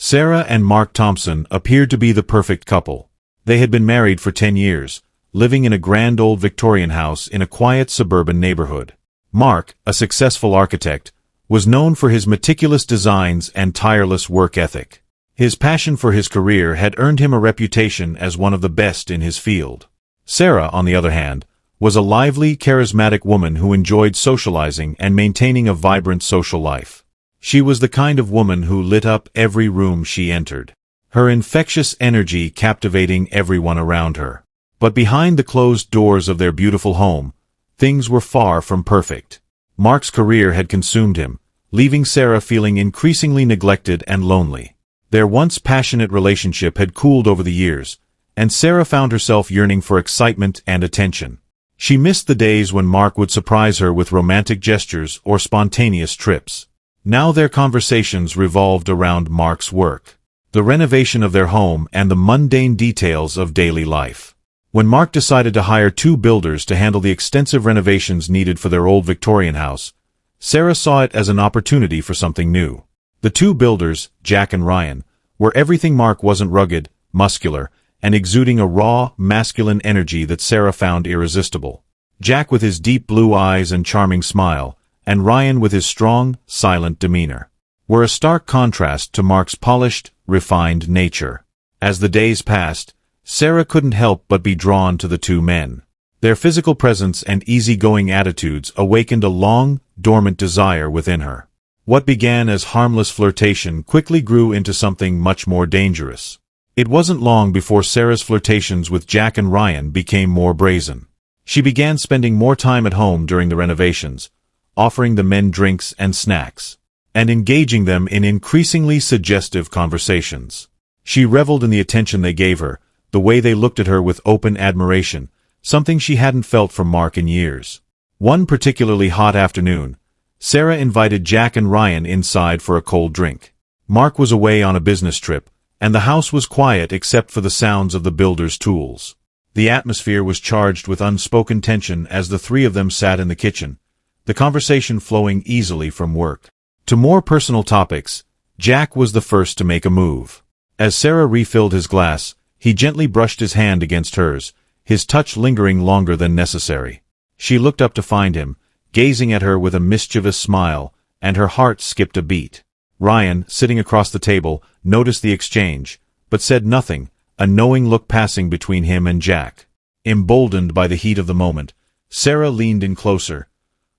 Sarah and Mark Thompson appeared to be the perfect couple. They had been married for 10 years, living in a grand old Victorian house in a quiet suburban neighborhood. Mark, a successful architect, was known for his meticulous designs and tireless work ethic. His passion for his career had earned him a reputation as one of the best in his field. Sarah, on the other hand, was a lively, charismatic woman who enjoyed socializing and maintaining a vibrant social life. She was the kind of woman who lit up every room she entered, her infectious energy captivating everyone around her. But behind the closed doors of their beautiful home, things were far from perfect. Mark's career had consumed him, leaving Sarah feeling increasingly neglected and lonely. Their once passionate relationship had cooled over the years, and Sarah found herself yearning for excitement and attention. She missed the days when Mark would surprise her with romantic gestures or spontaneous trips. Now their conversations revolved around Mark's work, the renovation of their home, and the mundane details of daily life. When Mark decided to hire 2 builders to handle the extensive renovations needed for their old Victorian house, Sarah saw it as an opportunity for something new. The 2 builders, Jack and Ryan, were everything Mark wasn't: rugged, muscular, and exuding a raw, masculine energy that Sarah found irresistible. Jack with his deep blue eyes and charming smile, and Ryan with his strong, silent demeanor, were a stark contrast to Mark's polished, refined nature. As the days passed, Sarah couldn't help but be drawn to the 2 men. Their physical presence and easygoing attitudes awakened a long, dormant desire within her. What began as harmless flirtation quickly grew into something much more dangerous. It wasn't long before Sarah's flirtations with Jack and Ryan became more brazen. She began spending more time at home during the renovations, offering the men drinks and snacks, and engaging them in increasingly suggestive conversations. She reveled in the attention they gave her, the way they looked at her with open admiration, something she hadn't felt from Mark in years. One particularly hot afternoon, Sarah invited Jack and Ryan inside for a cold drink. Mark was away on a business trip, and the house was quiet except for the sounds of the builder's tools. The atmosphere was charged with unspoken tension as the 3 of them sat in the kitchen, the conversation flowing easily from work to more personal topics. Jack was the first to make a move. As Sarah refilled his glass, he gently brushed his hand against hers, his touch lingering longer than necessary. She looked up to find him, gazing at her with a mischievous smile, and her heart skipped a beat. Ryan, sitting across the table, noticed the exchange, but said nothing, a knowing look passing between him and Jack. Emboldened by the heat of the moment, Sarah leaned in closer,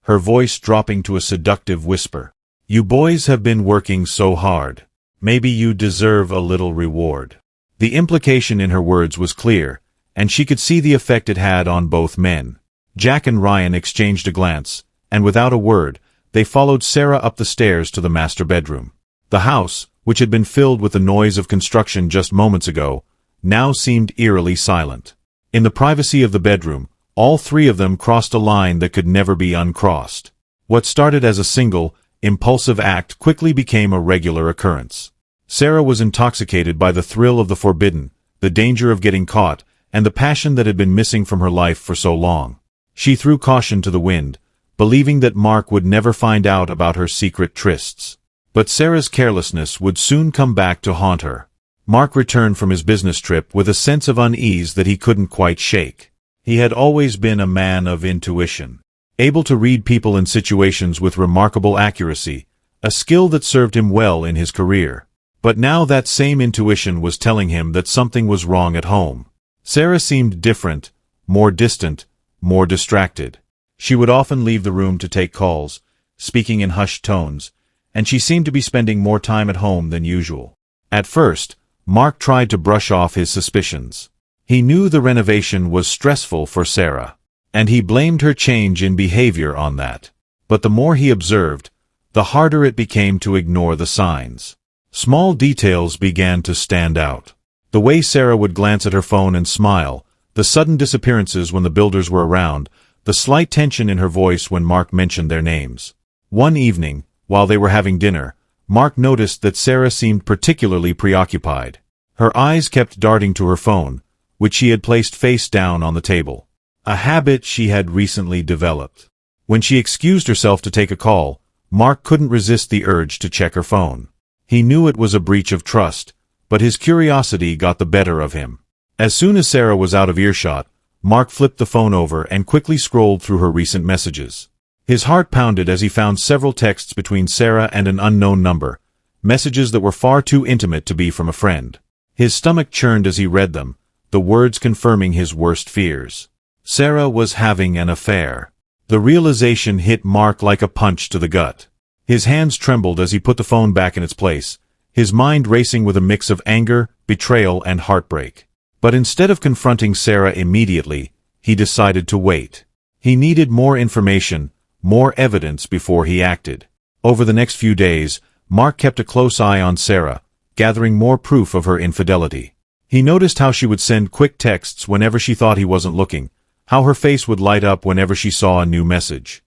her voice dropping to a seductive whisper. "You boys have been working so hard. Maybe you deserve a little reward." The implication in her words was clear, and she could see the effect it had on both men. Jack and Ryan exchanged a glance, and without a word, they followed Sarah up the stairs to the master bedroom. The house, which had been filled with the noise of construction just moments ago, now seemed eerily silent. In the privacy of the bedroom, all 3 of them crossed a line that could never be uncrossed. What started as a single, impulsive act quickly became a regular occurrence. Sarah was intoxicated by the thrill of the forbidden, the danger of getting caught, and the passion that had been missing from her life for so long. She threw caution to the wind, believing that Mark would never find out about her secret trysts. But Sarah's carelessness would soon come back to haunt her. Mark returned from his business trip with a sense of unease that he couldn't quite shake. He had always been a man of intuition, able to read people and situations with remarkable accuracy, a skill that served him well in his career. But now that same intuition was telling him that something was wrong at home. Sarah seemed different, more distant, more distracted. She would often leave the room to take calls, speaking in hushed tones, and she seemed to be spending more time at home than usual. At first, Mark tried to brush off his suspicions. He knew the renovation was stressful for Sarah, and he blamed her change in behavior on that. But the more he observed, the harder it became to ignore the signs. Small details began to stand out. The way Sarah would glance at her phone and smile, the sudden disappearances when the builders were around, the slight tension in her voice when Mark mentioned their names. One evening, while they were having dinner, Mark noticed that Sarah seemed particularly preoccupied. Her eyes kept darting to her phone, which she had placed face down on the table, a habit she had recently developed. When she excused herself to take a call, Mark couldn't resist the urge to check her phone. He knew it was a breach of trust, but his curiosity got the better of him. As soon as Sarah was out of earshot, Mark flipped the phone over and quickly scrolled through her recent messages. His heart pounded as he found several texts between Sarah and an unknown number, messages that were far too intimate to be from a friend. His stomach churned as he read them, the words confirming his worst fears. Sarah was having an affair. The realization hit Mark like a punch to the gut. His hands trembled as he put the phone back in its place, his mind racing with a mix of anger, betrayal, and heartbreak. But instead of confronting Sarah immediately, he decided to wait. He needed more information, more evidence before he acted. Over the next few days, Mark kept a close eye on Sarah, gathering more proof of her infidelity. He noticed how she would send quick texts whenever she thought he wasn't looking, how her face would light up whenever she saw a new message.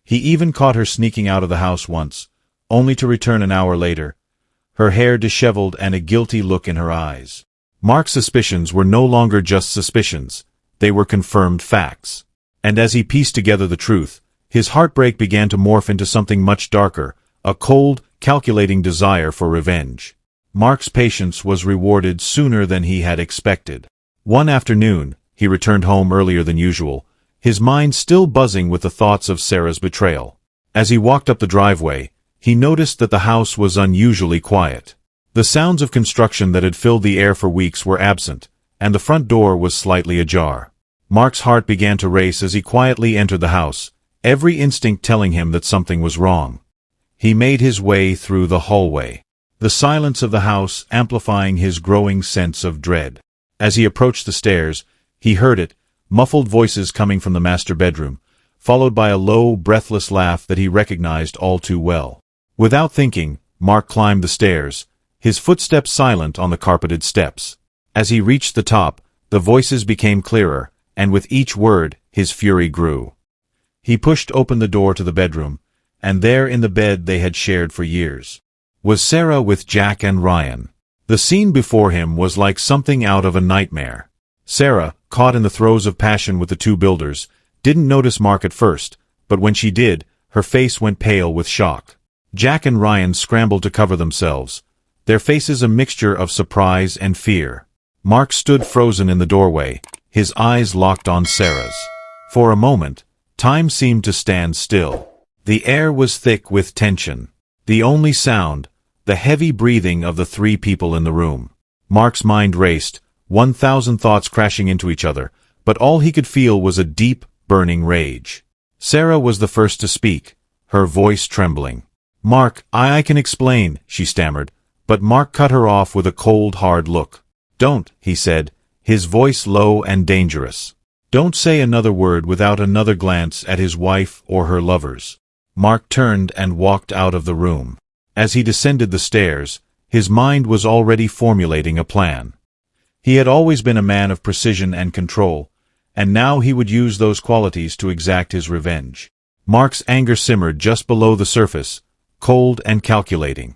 He even caught her sneaking out of the house once, only to return an hour later, her hair disheveled and a guilty look in her eyes. Mark's suspicions were no longer just suspicions, they were confirmed facts. And as he pieced together the truth, his heartbreak began to morph into something much darker, a cold, calculating desire for revenge. Mark's patience was rewarded sooner than he had expected. One afternoon, he returned home earlier than usual, his mind still buzzing with the thoughts of Sarah's betrayal. As he walked up the driveway, he noticed that the house was unusually quiet. The sounds of construction that had filled the air for weeks were absent, and the front door was slightly ajar. Mark's heart began to race as he quietly entered the house, every instinct telling him that something was wrong. He made his way through the hallway, the silence of the house amplifying his growing sense of dread. As he approached the stairs, he heard it, muffled voices coming from the master bedroom, followed by a low, breathless laugh that he recognized all too well. Without thinking, Mark climbed the stairs, his footsteps silent on the carpeted steps. As he reached the top, the voices became clearer, and with each word, his fury grew. He pushed open the door to the bedroom, and there in the bed they had shared for years was Sarah with Jack and Ryan. The scene before him was like something out of a nightmare. Sarah, caught in the throes of passion with the two builders, didn't notice Mark at first, but when she did, her face went pale with shock. Jack and Ryan scrambled to cover themselves, their faces a mixture of surprise and fear. Mark stood frozen in the doorway, his eyes locked on Sarah's. For a moment, time seemed to stand still. The air was thick with tension. The only sound, the heavy breathing of the three people in the room. Mark's mind raced, 1,000 thoughts crashing into each other, but all he could feel was a deep, burning rage. Sarah was the first to speak, her voice trembling. "Mark, I can explain," she stammered, but Mark cut her off with a cold, hard look. "Don't," he said, his voice low and dangerous. "Don't say another word without another glance at his wife or her lovers." Mark turned and walked out of the room. As he descended the stairs, his mind was already formulating a plan. He had always been a man of precision and control, and now he would use those qualities to exact his revenge. Mark's anger simmered just below the surface, cold and calculating.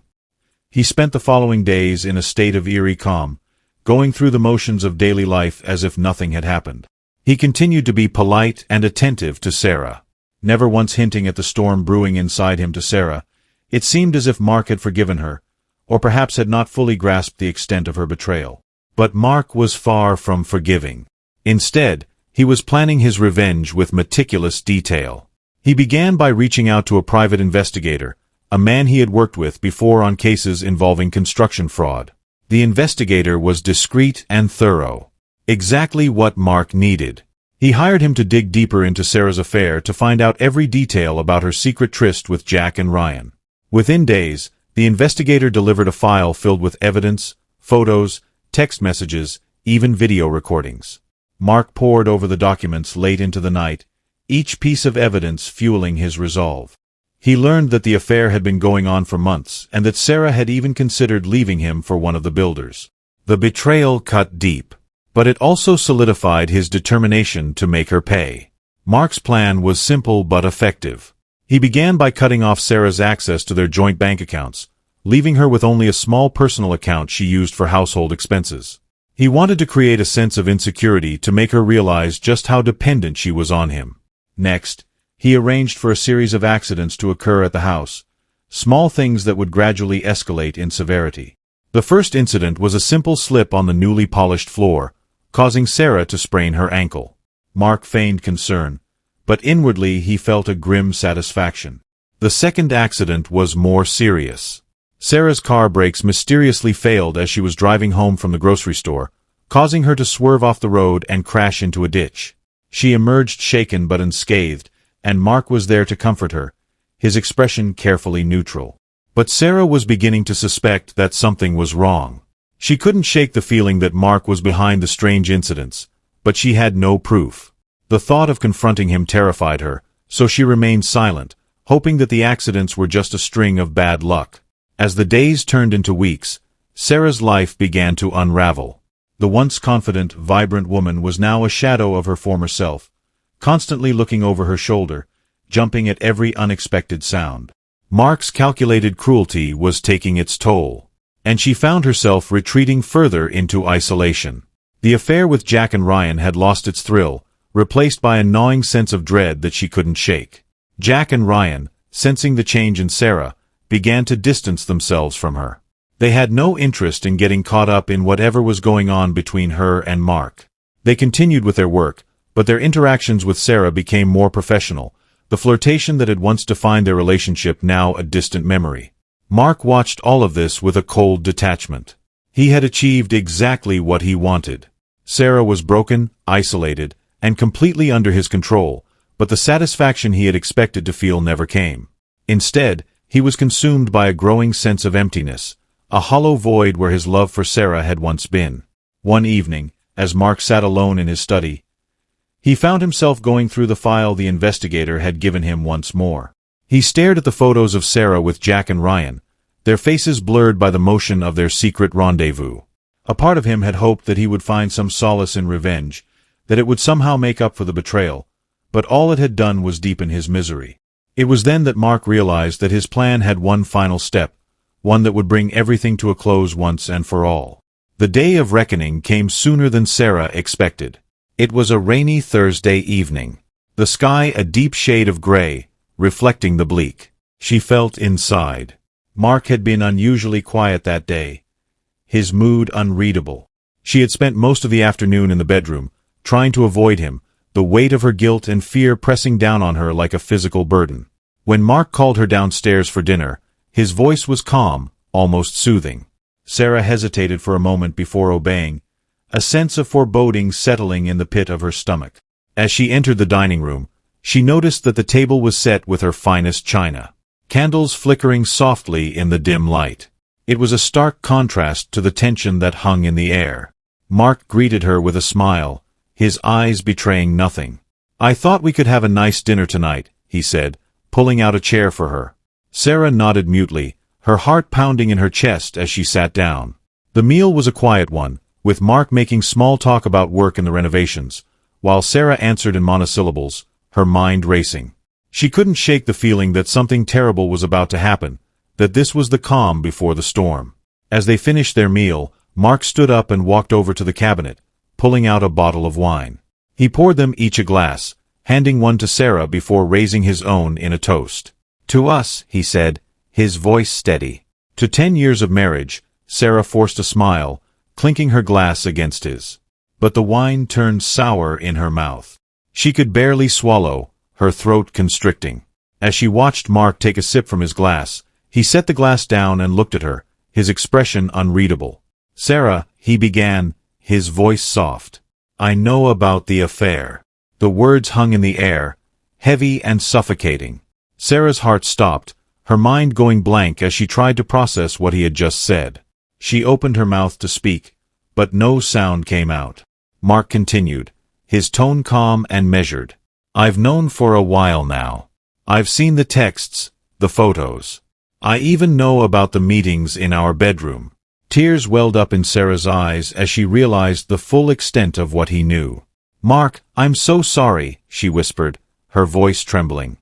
He spent the following days in a state of eerie calm, going through the motions of daily life as if nothing had happened. He continued to be polite and attentive to Sarah, never once hinting at the storm brewing inside him to Sarah. It seemed as if Mark had forgiven her, or perhaps had not fully grasped the extent of her betrayal. But Mark was far from forgiving. Instead, he was planning his revenge with meticulous detail. He began by reaching out to a private investigator, a man he had worked with before on cases involving construction fraud. The investigator was discreet and thorough. Exactly what Mark needed. He hired him to dig deeper into Sarah's affair to find out every detail about her secret tryst with Jack and Ryan. Within days, the investigator delivered a file filled with evidence, photos, text messages, even video recordings. Mark pored over the documents late into the night, each piece of evidence fueling his resolve. He learned that the affair had been going on for months, and that Sarah had even considered leaving him for one of the builders. The betrayal cut deep, but it also solidified his determination to make her pay. Mark's plan was simple but effective. He began by cutting off Sarah's access to their joint bank accounts, leaving her with only a small personal account she used for household expenses. He wanted to create a sense of insecurity to make her realize just how dependent she was on him. Next, he arranged for a series of accidents to occur at the house, small things that would gradually escalate in severity. The first incident was a simple slip on the newly polished floor, causing Sarah to sprain her ankle. Mark feigned concern, but inwardly he felt a grim satisfaction. The second accident was more serious. Sarah's car brakes mysteriously failed as she was driving home from the grocery store, causing her to swerve off the road and crash into a ditch. She emerged shaken but unscathed, and Mark was there to comfort her, his expression carefully neutral. But Sarah was beginning to suspect that something was wrong. She couldn't shake the feeling that Mark was behind the strange incidents, but she had no proof. The thought of confronting him terrified her, so she remained silent, hoping that the accidents were just a string of bad luck. As the days turned into weeks, Sarah's life began to unravel. The once confident, vibrant woman was now a shadow of her former self, constantly looking over her shoulder, jumping at every unexpected sound. Mark's calculated cruelty was taking its toll, and she found herself retreating further into isolation. The affair with Jack and Ryan had lost its thrill, replaced by a gnawing sense of dread that she couldn't shake. Jack and Ryan, sensing the change in Sarah, began to distance themselves from her. They had no interest in getting caught up in whatever was going on between her and Mark. They continued with their work, but their interactions with Sarah became more professional, the flirtation that had once defined their relationship now a distant memory. Mark watched all of this with a cold detachment. He had achieved exactly what he wanted. Sarah was broken, isolated, and completely under his control, but the satisfaction he had expected to feel never came. Instead, he was consumed by a growing sense of emptiness, a hollow void where his love for Sarah had once been. One evening, as Mark sat alone in his study, he found himself going through the file the investigator had given him once more. He stared at the photos of Sarah with Jack and Ryan, their faces blurred by the motion of their secret rendezvous. A part of him had hoped that he would find some solace in revenge, that it would somehow make up for the betrayal, but all it had done was deepen his misery. It was then that Mark realized that his plan had one final step, one that would bring everything to a close once and for all. The day of reckoning came sooner than Sarah expected. It was a rainy Thursday evening. The sky a deep shade of gray, reflecting the bleak. She felt inside. Mark had been unusually quiet that day, his mood unreadable. She had spent most of the afternoon in the bedroom, trying to avoid him, the weight of her guilt and fear pressing down on her like a physical burden. When Mark called her downstairs for dinner, his voice was calm, almost soothing. Sarah hesitated for a moment before obeying, a sense of foreboding settling in the pit of her stomach. As she entered the dining room, she noticed that the table was set with her finest china, candles flickering softly in the dim light. It was a stark contrast to the tension that hung in the air. Mark greeted her with a smile, his eyes betraying nothing. "I thought we could have a nice dinner tonight," he said, pulling out a chair for her. Sarah nodded mutely, her heart pounding in her chest as she sat down. The meal was a quiet one, with Mark making small talk about work and the renovations, while Sarah answered in monosyllables, her mind racing. She couldn't shake the feeling that something terrible was about to happen, that this was the calm before the storm. As they finished their meal, Mark stood up and walked over to the cabinet, pulling out a bottle of wine. He poured them each a glass, handing one to Sarah before raising his own in a toast. "To us," he said, his voice steady. To 10 years of marriage, Sarah forced a smile, clinking her glass against his. But the wine turned sour in her mouth. She could barely swallow, her throat constricting. As she watched Mark take a sip from his glass, he set the glass down and looked at her, his expression unreadable. "Sarah," he began, his voice soft. "I know about the affair." The words hung in the air, heavy and suffocating. Sarah's heart stopped, her mind going blank as she tried to process what he had just said. She opened her mouth to speak, but no sound came out. Mark continued, his tone calm and measured. "I've known for a while now. I've seen the texts, the photos. I even know about the meetings in our bedroom." Tears welled up in Sarah's eyes as she realized the full extent of what he knew. "Mark, I'm so sorry," she whispered, her voice trembling.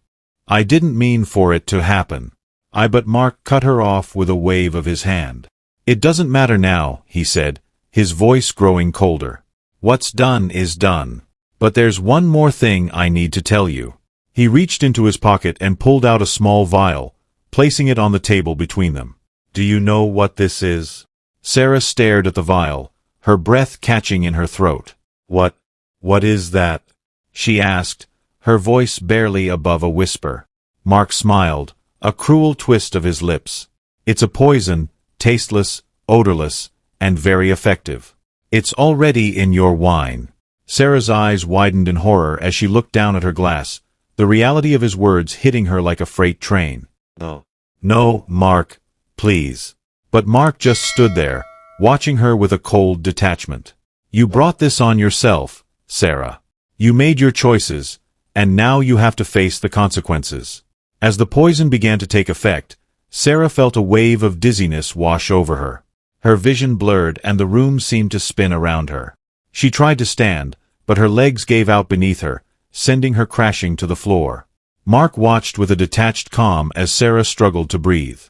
"I didn't mean for it to happen." But Mark cut her off with a wave of his hand. "It doesn't matter now," he said, his voice growing colder. "What's done is done. But there's one more thing I need to tell you." He reached into his pocket and pulled out a small vial, placing it on the table between them. "Do you know what this is?" Sarah stared at the vial, her breath catching in her throat. What is that?" she asked, her voice barely above a whisper. Mark smiled, a cruel twist of his lips. "It's a poison, tasteless, odorless, and very effective. It's already in your wine." Sarah's eyes widened in horror as she looked down at her glass, the reality of his words hitting her like a freight train. No, Mark, please." But Mark just stood there, watching her with a cold detachment. "You brought this on yourself, Sarah. You made your choices, and now you have to face the consequences." As the poison began to take effect, Sarah felt a wave of dizziness wash over her. Her vision blurred and the room seemed to spin around her. She tried to stand, but her legs gave out beneath her, sending her crashing to the floor. Mark watched with a detached calm as Sarah struggled to breathe,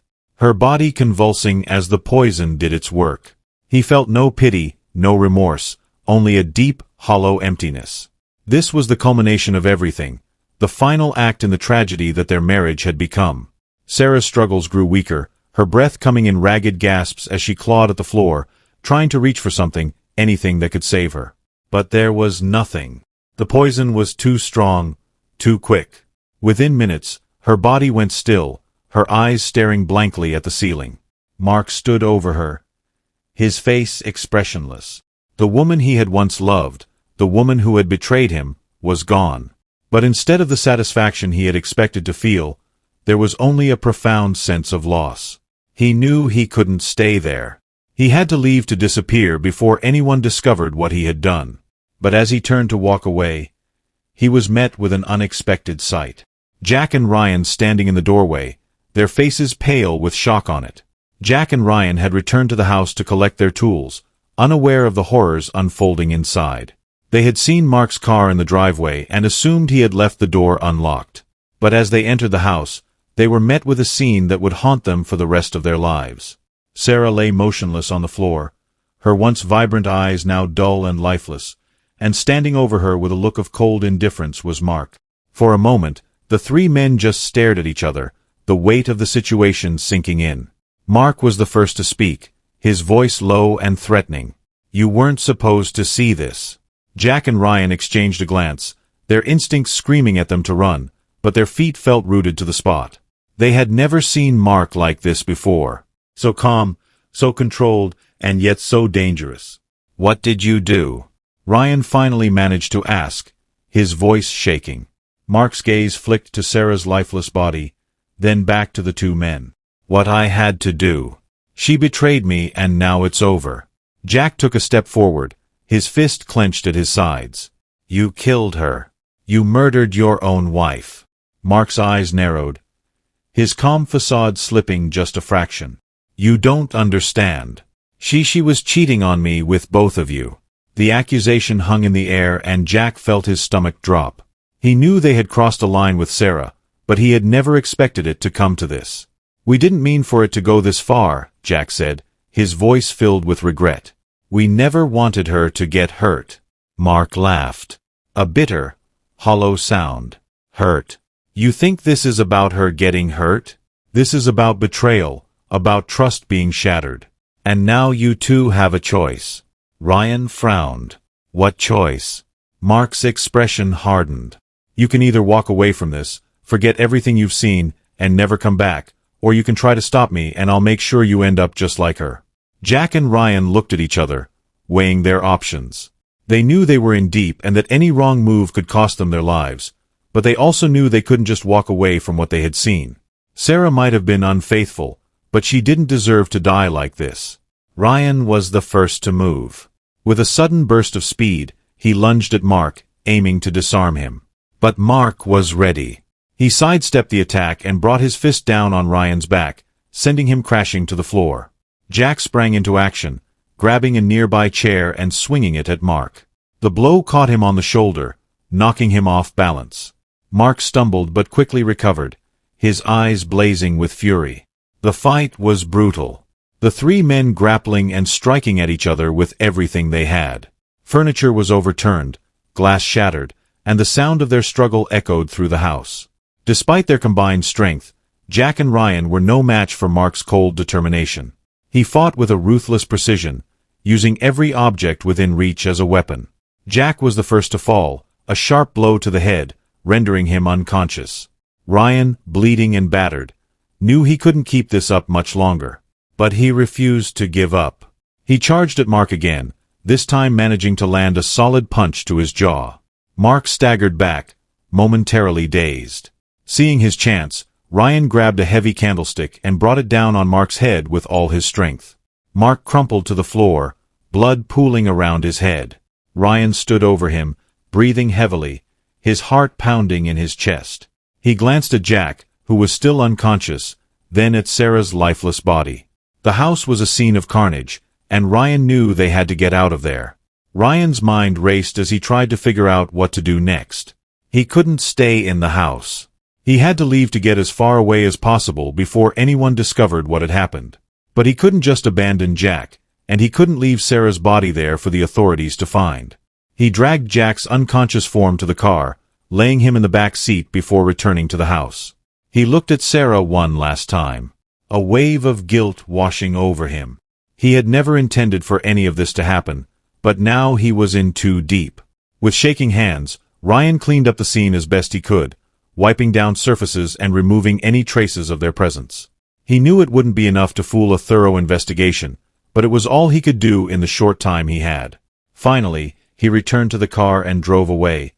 her body convulsing as the poison did its work. He felt no pity, no remorse, only a deep, hollow emptiness. This was the culmination of everything, the final act in the tragedy that their marriage had become. Sarah's struggles grew weaker, her breath coming in ragged gasps as she clawed at the floor, trying to reach for something, anything that could save her. But there was nothing. The poison was too strong, too quick. Within minutes, her body went still, her eyes staring blankly at the ceiling. Mark stood over her, his face expressionless. The woman he had once loved, the woman who had betrayed him, was gone. But instead of the satisfaction he had expected to feel, there was only a profound sense of loss. He knew he couldn't stay there. He had to leave to disappear before anyone discovered what he had done. But as he turned to walk away, he was met with an unexpected sight. Jack and Ryan standing in the doorway, their faces pale with shock on it. Jack and Ryan had returned to the house to collect their tools, unaware of the horrors unfolding inside. They had seen Mark's car in the driveway and assumed he had left the door unlocked. But as they entered the house, they were met with a scene that would haunt them for the rest of their lives. Sarah lay motionless on the floor, her once vibrant eyes now dull and lifeless, and standing over her with a look of cold indifference was Mark. For a moment, the three men just stared at each other, the weight of the situation sinking in. Mark was the first to speak, his voice low and threatening. "You weren't supposed to see this." Jack and Ryan exchanged a glance, their instincts screaming at them to run, but their feet felt rooted to the spot. They had never seen Mark like this before. So calm, so controlled, and yet so dangerous. "What did you do?" Ryan finally managed to ask, his voice shaking. Mark's gaze flicked to Sarah's lifeless body, then back to the two men. "What I had to do. She betrayed me and now it's over." Jack took a step forward, his fist clenched at his sides. "You killed her. You murdered your own wife." Mark's eyes narrowed, his calm facade slipping just a fraction. "You don't understand. She was cheating on me with both of you." The accusation hung in the air and Jack felt his stomach drop. He knew they had crossed a line with Sarah, but he had never expected it to come to this. "We didn't mean for it to go this far," Jack said, his voice filled with regret. "We never wanted her to get hurt." Mark laughed. A bitter, hollow sound. "Hurt? You think this is about her getting hurt? This is about betrayal, about trust being shattered. And now you two have a choice." Ryan frowned. "What choice?" Mark's expression hardened. "You can either walk away from this, forget everything you've seen, and never come back, or you can try to stop me and I'll make sure you end up just like her." Jack and Ryan looked at each other, weighing their options. They knew they were in deep and that any wrong move could cost them their lives, but they also knew they couldn't just walk away from what they had seen. Sarah might have been unfaithful, but she didn't deserve to die like this. Ryan was the first to move. With a sudden burst of speed, he lunged at Mark, aiming to disarm him. But Mark was ready. He sidestepped the attack and brought his fist down on Ryan's back, sending him crashing to the floor. Jack sprang into action, grabbing a nearby chair and swinging it at Mark. The blow caught him on the shoulder, knocking him off balance. Mark stumbled but quickly recovered, his eyes blazing with fury. The fight was brutal. The three men grappling and striking at each other with everything they had. Furniture was overturned, glass shattered, and the sound of their struggle echoed through the house. Despite their combined strength, Jack and Ryan were no match for Mark's cold determination. He fought with a ruthless precision, using every object within reach as a weapon. Jack was the first to fall, a sharp blow to the head, rendering him unconscious. Ryan, bleeding and battered, knew he couldn't keep this up much longer. But he refused to give up. He charged at Mark again, this time managing to land a solid punch to his jaw. Mark staggered back, momentarily dazed. Seeing his chance, Ryan grabbed a heavy candlestick and brought it down on Mark's head with all his strength. Mark crumpled to the floor, blood pooling around his head. Ryan stood over him, breathing heavily, his heart pounding in his chest. He glanced at Jack, who was still unconscious, then at Sarah's lifeless body. The house was a scene of carnage, and Ryan knew they had to get out of there. Ryan's mind raced as he tried to figure out what to do next. He couldn't stay in the house. He had to leave to get as far away as possible before anyone discovered what had happened. But he couldn't just abandon Jack, and he couldn't leave Sarah's body there for the authorities to find. He dragged Jack's unconscious form to the car, laying him in the back seat before returning to the house. He looked at Sarah one last time. A wave of guilt washing over him. He had never intended for any of this to happen, but now he was in too deep. With shaking hands, Ryan cleaned up the scene as best he could, wiping down surfaces and removing any traces of their presence. He knew it wouldn't be enough to fool a thorough investigation, but it was all he could do in the short time he had. Finally, he returned to the car and drove away,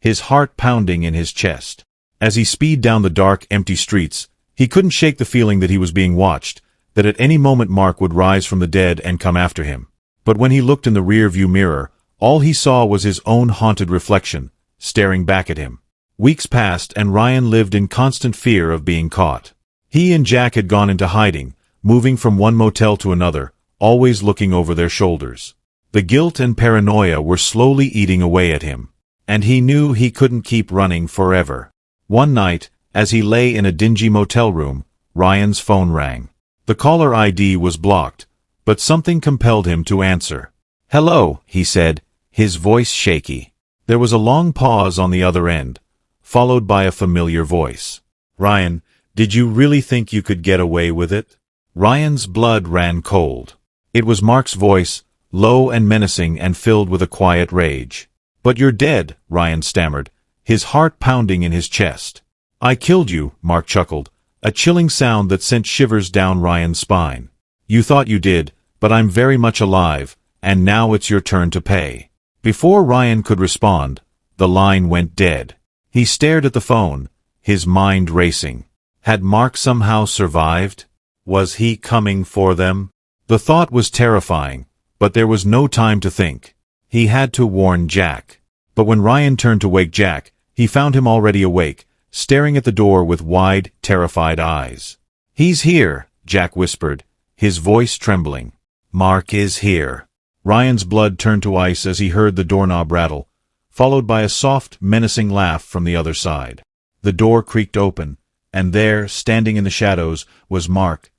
his heart pounding in his chest. As he speeded down the dark, empty streets, he couldn't shake the feeling that he was being watched, that at any moment Mark would rise from the dead and come after him. But when he looked in the rear-view mirror, all he saw was his own haunted reflection, staring back at him. Weeks passed and Ryan lived in constant fear of being caught. He and Jack had gone into hiding, moving from one motel to another, always looking over their shoulders. The guilt and paranoia were slowly eating away at him, and he knew he couldn't keep running forever. One night, as he lay in a dingy motel room, Ryan's phone rang. The caller ID was blocked, but something compelled him to answer. "Hello," he said, his voice shaky. There was a long pause on the other end, followed by a familiar voice. "Ryan, did you really think you could get away with it?" Ryan's blood ran cold. It was Mark's voice, low and menacing and filled with a quiet rage. "But you're dead," Ryan stammered, his heart pounding in his chest. "I killed you," Mark chuckled, a chilling sound that sent shivers down Ryan's spine. "You thought you did, but I'm very much alive, and now it's your turn to pay." Before Ryan could respond, the line went dead. He stared at the phone, his mind racing. Had Mark somehow survived? Was he coming for them? The thought was terrifying, but there was no time to think. He had to warn Jack. But when Ryan turned to wake Jack, he found him already awake, staring at the door with wide, terrified eyes. "He's here," Jack whispered, his voice trembling. "Mark is here." Ryan's blood turned to ice as he heard the doorknob rattle, followed by a soft, menacing laugh from the other side. The door creaked open, and there, standing in the shadows, was Mark,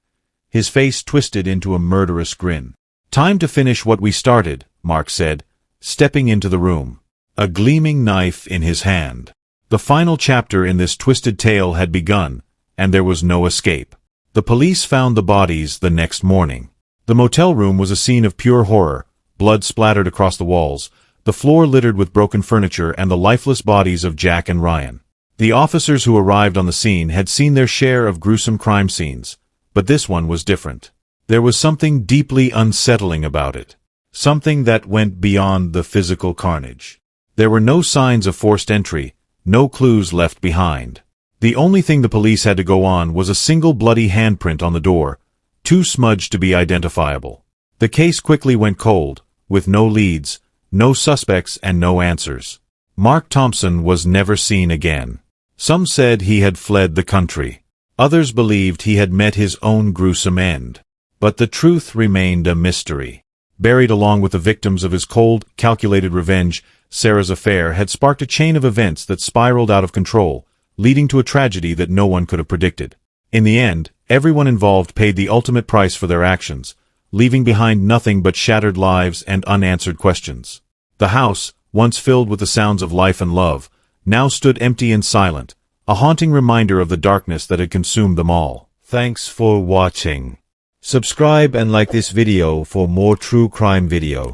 his face twisted into a murderous grin. "Time to finish what we started," Mark said, stepping into the room, a gleaming knife in his hand. The final chapter in this twisted tale had begun, and there was no escape. The police found the bodies the next morning. The motel room was a scene of pure horror, blood splattered across the walls, the floor littered with broken furniture and the lifeless bodies of Jack and Ryan. The officers who arrived on the scene had seen their share of gruesome crime scenes, but this one was different. There was something deeply unsettling about it, something that went beyond the physical carnage. There were no signs of forced entry, no clues left behind. The only thing the police had to go on was a single bloody handprint on the door, too smudged to be identifiable. The case quickly went cold, with no leads, no suspects and no answers. Mark Thompson was never seen again. Some said he had fled the country. Others believed he had met his own gruesome end. But the truth remained a mystery. Buried along with the victims of his cold, calculated revenge, Sarah's affair had sparked a chain of events that spiraled out of control, leading to a tragedy that no one could have predicted. In the end, everyone involved paid the ultimate price for their actions, leaving behind nothing but shattered lives and unanswered questions. The house, once filled with the sounds of life and love, now stood empty and silent, a haunting reminder of the darkness that had consumed them all. Thanks for watching. Subscribe and like this video for more true crime video.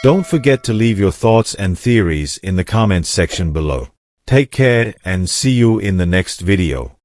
Don't forget to leave your thoughts and theories in the comments section below. Take care and see you in the next video.